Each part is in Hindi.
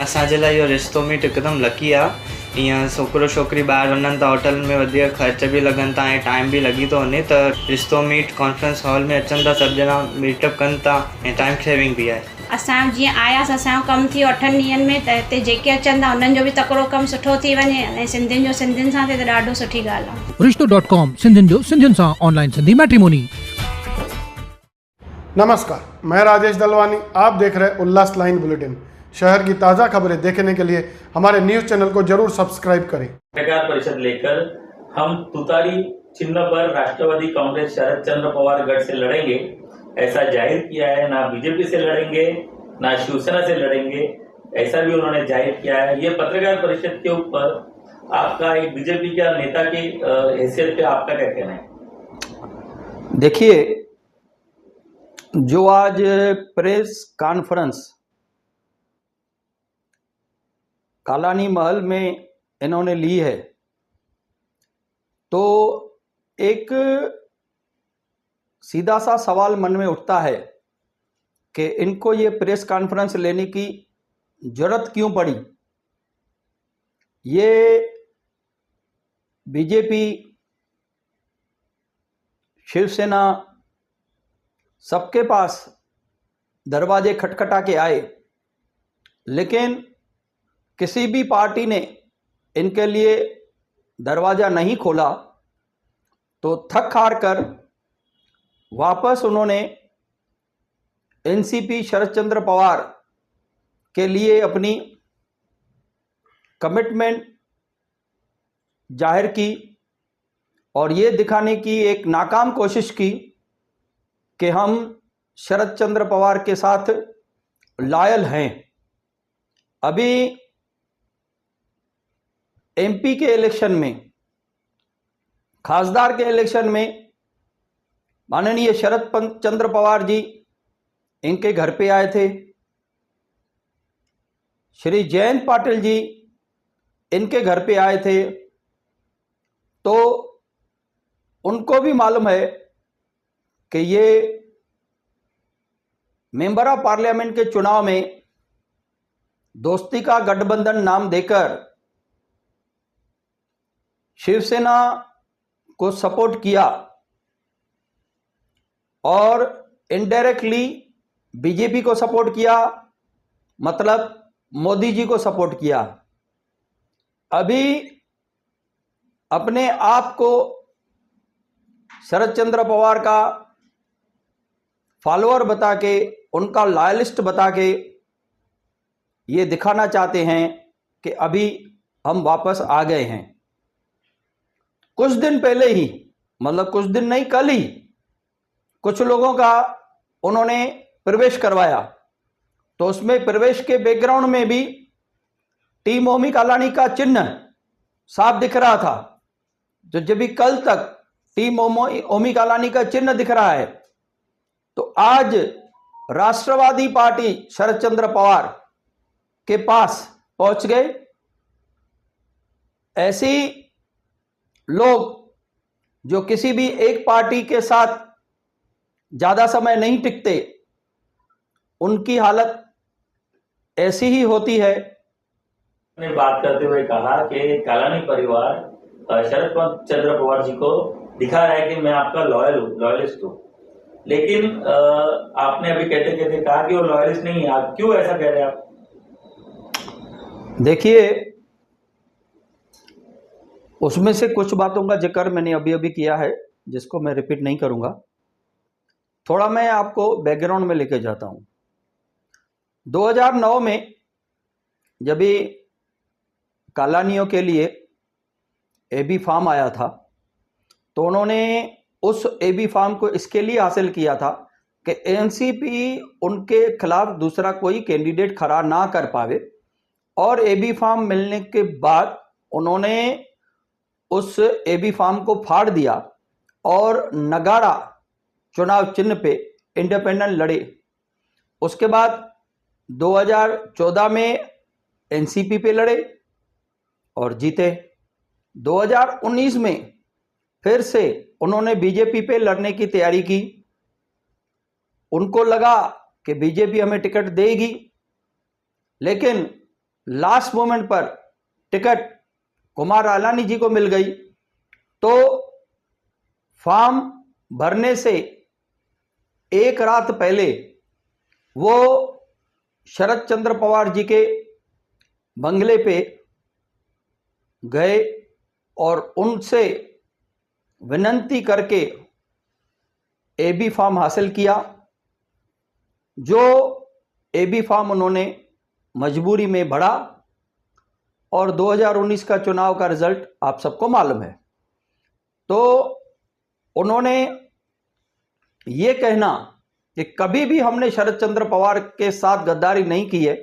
असांजे लाइ इहो रिश्तो मीट हिकदमि लकी आहे। ईअं छोकिरो छोकिरी ॿाहिरि वञनि था, होटल में वधीक ख़र्च बि लॻनि था ऐं टाइम बि लॻी थो वञे, त रिश्तो मीट कॉन्फ्रेंस हॉल में अचनि था, सभु ॼणा मीटअप कनि था ऐं टाइम सेविंग बि आहे। असांजो जीअं आयासीं, असांजो कमु थियो 8 ॾींहंनि में, त हिते जेके अचनि था उन्हनि जो बि तकिड़ो कमु सुठो थी वञे ऐं सिंधियुनि जो सिंधियुनि सां थिए त ॾाढो सुठी ॻाल्हि आहे। रिश्तो.com सिंधियुनि जो सिंधियुनि सां ऑनलाइन सिंधी मैट्रिमोनी। नमस्कार, मैं राजेश दलवानी, आप देख रहे उल्लास लाइन बुलेटिन। शहर की ताज़ा खबरें देखने के लिए हमारे न्यूज़ चैनल को जरूर सब्सक्राइब करें। पत्रकार परिषद लेकर हम तुतारी चिन्ह पर राष्ट्रवादी कांग्रेस शरद चंद्र पवार गढ़ से लड़ेंगे, ऐसा जाहिर किया है। ना बीजेपी से लड़ेंगे, ना शिवसेना से लड़ेंगे, ऐसा भी उन्होंने जाहिर किया है। ये पत्रकार परिषद के ऊपर आपका एक बीजेपी के नेता की हैसियत पे आपका क्या कहना है? देखिए, जो आज प्रेस कॉन्फ्रेंस कालानी महल में इन्होंने ली है, तो एक सीधा सा सवाल मन में उठता है कि इनको ये प्रेस कॉन्फ्रेंस लेने की जरूरत क्यों पड़ी। ये बीजेपी, शिवसेना सबके पास दरवाजे खटखटा के आए, लेकिन किसी भी पार्टी ने इनके लिए दरवाज़ा नहीं खोला, तो थक हार कर वापस उन्होंने एनसीपी शरद चंद्र पवार के लिए अपनी कमिटमेंट जाहिर की और ये दिखाने की एक नाकाम कोशिश की कि हम शरद चंद्र पवार के साथ लॉयल हैं। अभी एमपी के इलेक्शन में, खासदार के इलेक्शन में माननीय शरद चंद्र पवार जी इनके घर पे आए थे। श्री जयंत पाटिल जी इनके घर पे आए थे, तो उनको भी मालूम है कि ये मेंबर ऑफ पार्लियामेंट के चुनाव में दोस्ती का गठबंधन नाम देकर शिवसेना को सपोर्ट किया और इनडायरेक्टली बीजेपी को सपोर्ट किया, मतलब मोदी जी को सपोर्ट किया। अभी अपने आप को शरद चंद्र पवार का फॉलोअर बता के, उनका लॉयलिस्ट बता के ये दिखाना चाहते हैं कि अभी हम वापस आ गए हैं। कुछ दिन पहले ही, मतलब कुछ दिन नहीं, कल ही कुछ लोगों का उन्होंने प्रवेश करवाया, तो उसमें प्रवेश के बैकग्राउंड में भी टीम ओमी कालानी का चिन्ह साफ दिख रहा था। तो जब भी कल तक टीम ओमी कालानी का चिन्ह दिख रहा है, तो आज राष्ट्रवादी पार्टी शरद चंद्र पवार के पास पहुंच गए। ऐसी लोग जो किसी भी एक पार्टी के साथ ज्यादा समय नहीं टिकते, उनकी हालत ऐसी ही होती है। ने बात करते हुए कहा कि कालानी परिवार शरद चंद्र पवार जी को दिखा रहा है कि मैं आपका लॉयलिस्ट हूं, लेकिन आपने अभी कहते कहते कहा कि वो लॉयलिस्ट नहीं है। आप क्यों ऐसा कह रहे हैं? आप देखिए, उसमें से कुछ बातों का जिक्र मैंने अभी अभी किया है, जिसको मैं रिपीट नहीं करूंगा। थोड़ा मैं आपको बैकग्राउंड में लेके जाता हूं। 2009 में जब भी कालानियों के लिए एबी फार्म आया था, तो उन्होंने उस एबी फार्म को इसके लिए हासिल किया था कि एनसीपी उनके खिलाफ दूसरा कोई कैंडिडेट खड़ा ना कर पावे, और एबी फार्म मिलने के बाद उन्होंने उस एबी फार्म को फाड़ दिया और नगाड़ा चुनाव चिन्ह पे इंडिपेंडेंट लड़े। उसके बाद 2014 में एनसीपी पे लड़े और जीते। 2019 में फिर से उन्होंने बीजेपी पे लड़ने की तैयारी की। उनको लगा कि बीजेपी हमें टिकट देगी, लेकिन लास्ट मोमेंट पर टिकट कुमार आलानी जी को मिल गई तो फॉर्म भरने से एक रात पहले वो शरद चंद्र पवार जी के बंगले पे गए और उनसे विनंती करके एबी फॉर्म हासिल किया। जो एबी फॉर्म उन्होंने मजबूरी में भरा और 2019 का चुनाव का रिजल्ट आप सबको मालूम है। तो उन्होंने ये कहना कि कभी भी हमने शरद चंद्र पवार के साथ गद्दारी नहीं की है,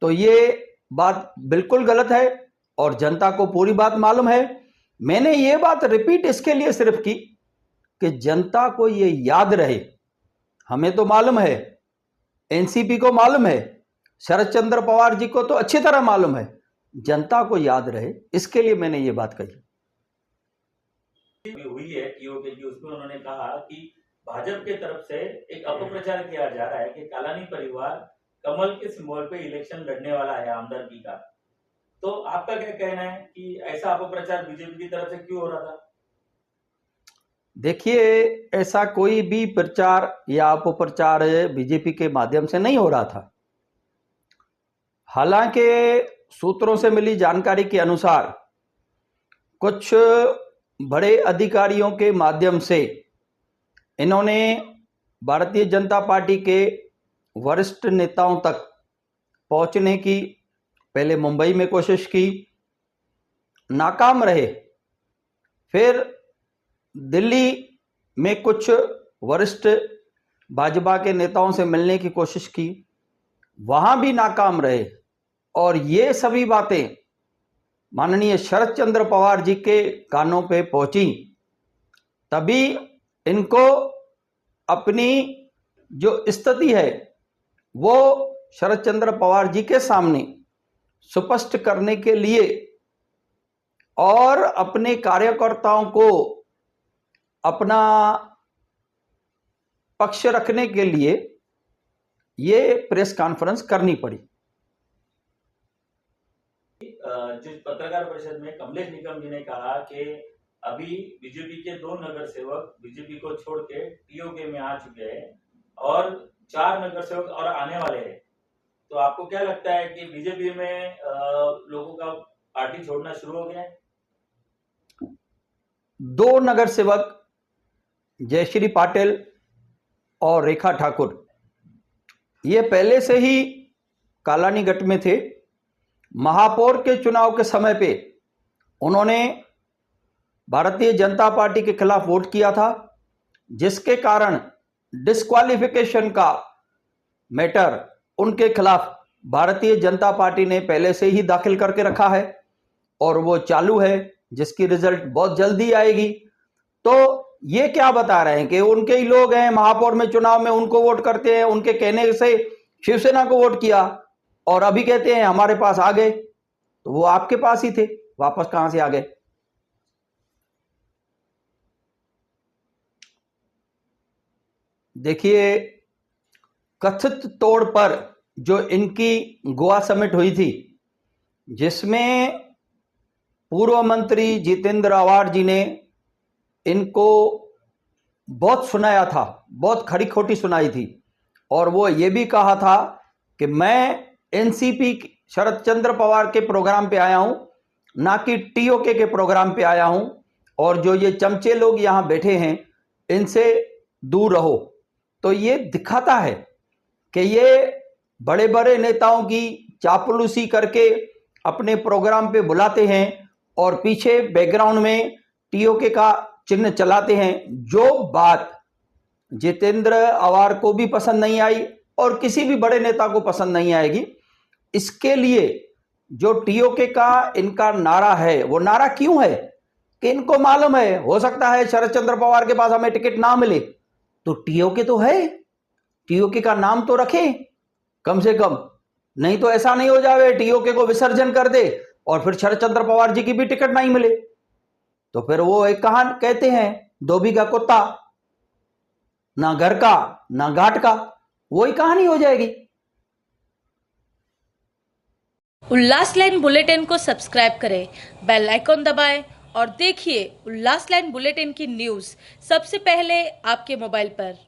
तो ये बात बिल्कुल गलत है और जनता को पूरी बात मालूम है। मैंने ये बात रिपीट इसके लिए सिर्फ की कि जनता को ये याद रहे। हमें तो मालूम है, एनसीपी को मालूम है, शरद चंद्र पवार जी को तो अच्छी तरह मालूम है, जनता को याद रहे, इसके लिए मैंने ये बात कही। हुई है टीओके की, उसमें उन्होंने कहा कि भाजपा की तरफ से एक अपप्रचार किया जा रहा है कि कालानी परिवार कमल के सिंबल पे इलेक्शन लड़ने वाला है आमदरकी का। तो आपका क्या कहना है कि ऐसा अपप्रचार बीजेपी की तरफ से क्यों हो रहा था? देखिए, ऐसा कोई भी प्रचार या अपप्रचार बीजेपी के माध्यम से नहीं हो रहा था। हालांकि सूत्रों से मिली जानकारी के अनुसार कुछ बड़े अधिकारियों के माध्यम से इन्होंने भारतीय जनता पार्टी के वरिष्ठ नेताओं तक पहुंचने की पहले मुंबई में कोशिश की, नाकाम रहे। फिर दिल्ली में कुछ वरिष्ठ भाजपा के नेताओं से मिलने की कोशिश की, वहां भी नाकाम रहे। और ये सभी बातें माननीय शरद चंद्र पवार जी के कानों पे पहुंची, तभी इनको अपनी जो स्थिति है वो शरद चंद्र पवार जी के सामने स्पष्ट करने के लिए और अपने कार्यकर्ताओं को अपना पक्ष रखने के लिए ये प्रेस कॉन्फ्रेंस करनी पड़ी। जिस पत्रकार परिषद में कमलेश निकम जी ने कहा कि अभी बीजेपी के 2 नगर सेवक बीजेपी को छोड़ के टीओके में आ चुके हैं और 4 नगर सेवक और आने वाले हैं, तो आपको क्या लगता है कि बीजेपी में लोगों का पार्टी छोड़ना शुरू हो गया है? 2 नगर सेवक जयश्री पाटिल और रेखा ठाकुर ये पहले से ही कालानी गट में थे। महापौर के चुनाव के समय पे उन्होंने भारतीय जनता पार्टी के खिलाफ वोट किया था, जिसके कारण डिस्क्वालिफिकेशन का मैटर उनके खिलाफ भारतीय जनता पार्टी ने पहले से ही दाखिल करके रखा है और वो चालू है, जिसकी रिजल्ट बहुत जल्दी आएगी। तो ये क्या बता रहे हैं कि उनके ही लोग हैं, महापौर में चुनाव में उनको वोट करते हैं, उनके कहने से शिवसेना को वोट किया और अभी कहते हैं हमारे पास आ गए। तो वो आपके पास ही थे, वापस कहां से आ गए? देखिए, कथित तौर पर जो इनकी गोवा समिट हुई थी, जिसमें पूर्व मंत्री जितेंद्र आवाड़ जी ने इनको बहुत सुनाया था, बहुत खरी खोटी सुनाई थी, और वो ये भी कहा था कि मैं एनसीपी शरद चंद्र पवार के प्रोग्राम पे आया हूं, ना कि टीओके के प्रोग्राम पे आया हूं, और जो ये चमचे लोग यहां बैठे हैं इनसे दूर रहो। तो ये दिखाता है कि ये बड़े बड़े नेताओं की चापलूसी करके अपने प्रोग्राम पे बुलाते हैं और पीछे बैकग्राउंड में टीओके का चिन्ह चलाते हैं। जो बात जितेंद्र आवाड़ को भी पसंद नहीं आई और किसी भी बड़े नेता को पसंद नहीं आएगी, इसके लिए जो टीओके का इनका नारा है, वो नारा क्यों है कि इनको मालूम है हो सकता है शरद चंद्र पवार के पास हमें टिकट ना मिले, तो टीओके तो है, टीओके का नाम तो रखें कम से कम। नहीं तो ऐसा नहीं हो जाए टीओके को विसर्जन कर दे और फिर शरद चंद्र पवार जी की भी टिकट नहीं मिले, तो फिर वो एक कहानी कहते हैं, धोबी का कुत्ता, ना घर का ना घाट का, वही कहानी हो जाएगी। उल्लास लाइन बुलेटिन को सब्सक्राइब करें, बेल आइकॉन दबाएं और देखिए उल्लास लाइन बुलेटिन की न्यूज़ सबसे पहले आपके मोबाइल पर।